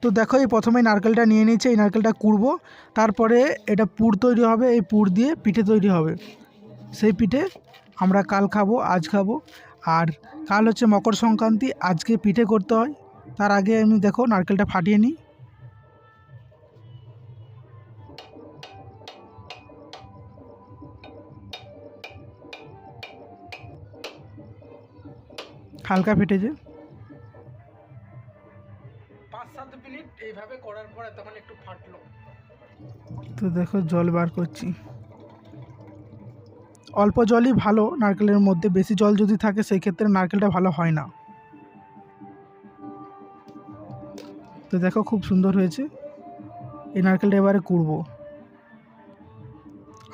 তো দেখো এই প্রথমে নারকেলটা নিয়ে নিয়েছে, এই নারকেলটা কুড়বো, তারপরে এটা পুর তৈরি হবে, এই পুর দিয়ে পিঠে তৈরি হবে। সেই পিঠে আমরা কাল খাবো, আজ খাবো। আর কাল হচ্ছে মকর সংক্রান্তি, আজকে পিঠে করতে হয়। তার আগে আমি দেখো নারকেলটা ফাটিয়ে নিই। হালকা ফেটেছে। 5-7 মিনিট এইভাবে করার পরে তখন একটু ফাটলো। তো দেখো জল বার করছি। অল্প জলই ভালো নারকেলের মধ্যে, বেশি জল যদি থাকে সেই ক্ষেত্রে নারকেলটা ভালো হয় না। তো দেখো খুব সুন্দর হয়েছে। এই নারকেলটা এবারে কুড়বো।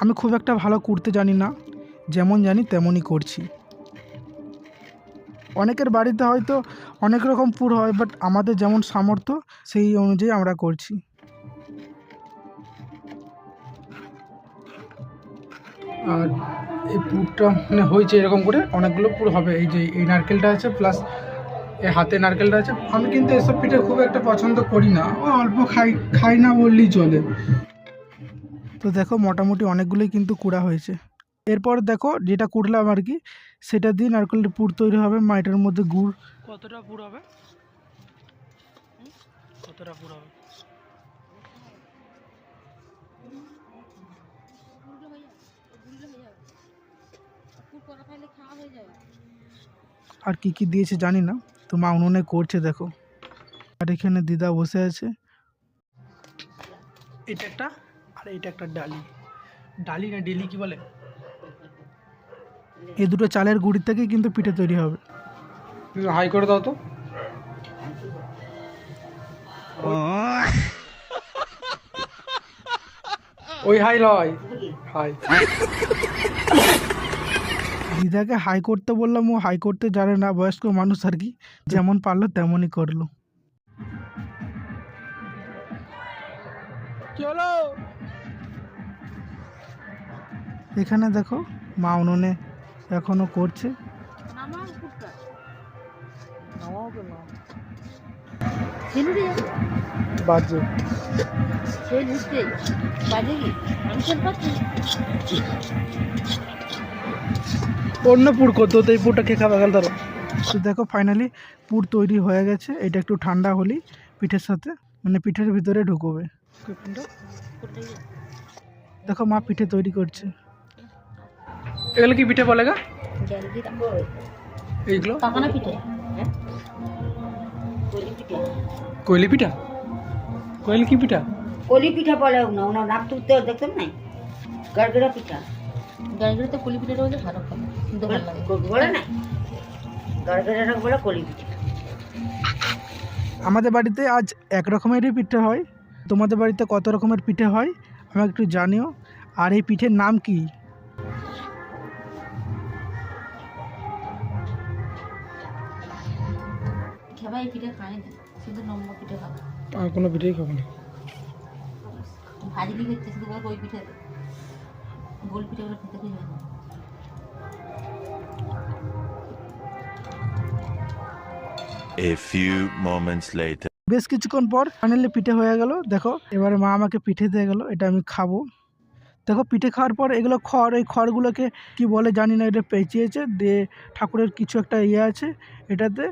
আমি খুব একটা ভালো কুড়তে জানি না, যেমন জানি তেমনই করছি। অনেকের বাড়িতে হয়তো অনেক রকম পুর হয়, বাট আমাদের যেমন সামর্থ্য সেই অনুযায়ী আমরা করছি। আর এই পুরটা মানে হয়েছে এরকম করে অনেকগুলো পুর হবে। এই যে এই নারকেলটা আছে প্লাস এই হাতে নারকেলটা আছে। আমি কিন্তু এসব পিঠে খুব একটা পছন্দ করি না, ও অল্প খাই না বললেই চলে। তো দেখো মোটামুটি অনেকগুলোই কিন্তু কুড়া হয়েছে। এরপর দেখো যেটা কুড়লাম আর কি, সেটা দিয়ে নারকেলের পুর তৈরি হবে। মাটির মধ্যে গুড়, কতটা পুর হবে, কতটা পুর হবে, আর কি কি দিয়েছে জানি না। তো মা উনুনে করছে দেখো। আর এখানে দিদা বসে আছে। এটা একটা, আর এটা একটা ডালি, ডালি না ডেলি কি বলে, এই দুটো চালের গুঁড়ি থেকে কিন্তু পিঠে তৈরি হবে। হাই করে দাও তো। ওই হাই লয়, হাই। দিদাকে হাই করতে বললাম, ও হাই করতে জানে না, বয়স্ক মানুষ আর কি, যেমন পারলো তেমনই করলো। চলো এখানে দেখো মা উনুনে এখনো করছে। বাজে অন্য পুর করতে হতো, এই পুরটা খেয়ে খাবে গেল ধরো। তো দেখো ফাইনালি পুর তৈরি হয়ে গেছে। এটা একটু ঠান্ডা হলেই পিঠের সাথে মানে পিঠের ভিতরে ঢুকবে। দেখো মা পিঠে তৈরি করছে। এগুলো কি পিঠে বলে গা? এইগুলো কোয়েলি পিঠা। কোয়েল কি পিঠা? কলি পিঠা বলে না, ওনার নাক তুলতে দেখতেন না, গড়গড়া পিঠা। গড়গড়া তো কলি পিঠাটা হলে ভালো খাবে, কিন্তু ভালো লাগে বলে না, গড়গড়াটা বলে কলি পিঠা। আমাদের বাড়িতে আজ এক রকমেরই পিঠে হয়। তোমাদের বাড়িতে কত রকমের পিঠে হয় আমাকে একটু জানিও। আর এই পিঠের নাম কি? সবাই পিঠা খায় না, শুধু নম্বর পিঠা খাবে। আর কোনো পিঠেই খাবো না। ভাজি দিয়ে হচ্ছে শুধু ওই পিঠা, গোল পিঠাগুলো খেতে খুব ভালো। A few moments later. বেশ কিছুক্ষণ পর ফাইনালি পিঠে হয়ে গেল। দেখো এবারে মা আমাকে পিঠে দিয়ে গেল, এটা আমি খাবো। দেখো পিঠে খাওয়ার পর এগুলো খড়, এই খড়গুলোকে কি বলে জানি না, এটা পেঁচিয়েছে দিয়ে ঠাকুরের কিছু একটা ইয়ে আছে এটাতে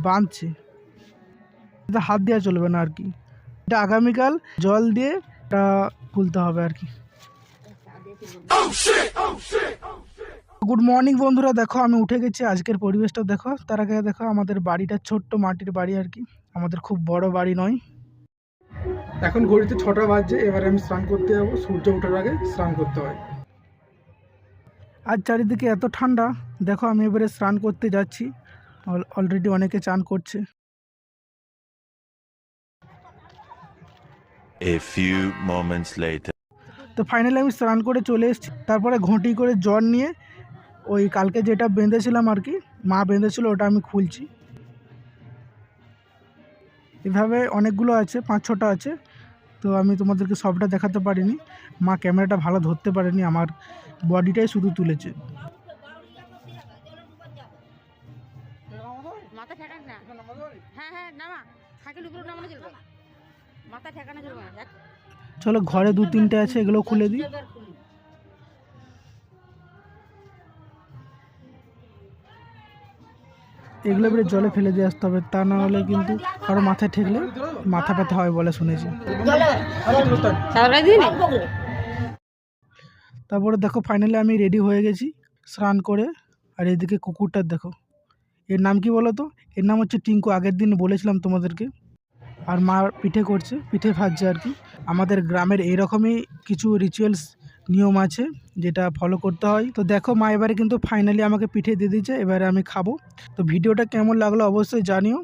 বাঁধছে। এটা হাত দেওয়া চলবে না আর কি। এটা আগামীকাল জল দিয়ে এটা খুলতে হবে আর কি। গুড মর্নিং বন্ধুরা, দেখো আমি উঠে গেছি। আজকের পরিবেশটা দেখো। তার আগে দেখো আমাদের বাড়িটা ছোট্ট মাটির বাড়ি আর কি, আমাদের খুব বড় বাড়ি নয়। এখন ঘড়িতে 6টা বাজছে। এবারে আমি স্নান করতে যাবো, সূর্য ওঠার আগে স্নান করতে হয়। আজ চারিদিকে এত ঠান্ডা, দেখো আমি এবারে স্নান করতে যাচ্ছি। অলরেডি অনেকে চান করছে। A few moments later. তো ফাইনালি আমি স্নান করে চলে এসেছি। তারপরে ঘটি করে জল নিয়ে ওই কালকে যেটা বেঁধেছিলাম আর কি, মা বেঁধেছিল, ওটা আমি খুলছি। এভাবে অনেকগুলো আছে, 5-6টা আছে। তো আমি তোমাদেরকে সবটা দেখাতে পারিনি, মা ক্যামেরাটা ভালো ধরতে পারেনি, আমার বডিটাই শুধু তুলেছে। নামা সাইকেল উপরে নামানো চলবে মাথা ঠেকানো চলবে না চলো ঘরে 2-3টে আছে এগুলো খুলে দিই। এগুলো এবারে জলে ফেলে দিয়ে আসতে হবে, তা না হলে কিন্তু কারো মাথায় ঠেকলে মাথা ব্যথা হয় বলে শুনেছি। তারপরে দেখো ফাইনালি আমি রেডি হয়ে গেছি স্নান করে। আর এদিকে কুকুরটার দেখো, এর নাম কি বলো তো? এর নাম হচ্ছে টিঙ্কু, আগের দিন বলেছিলাম তোমাদেরকে। আর মা পিঠে করছে, পিঠে ভাজছে আর কি। আমাদের গ্রামের এইরকমই কিছু রিচুয়ালস নিয়ম আছে যেটা ফলো করতে হয়। তো দেখো মা এবারে কিন্তু ফাইনালি আমাকে পিঠে দিয়ে দিয়েছে, এবারে আমি খাবো। তো ভিডিওটা কেমন লাগলো অবশ্যই জানিও।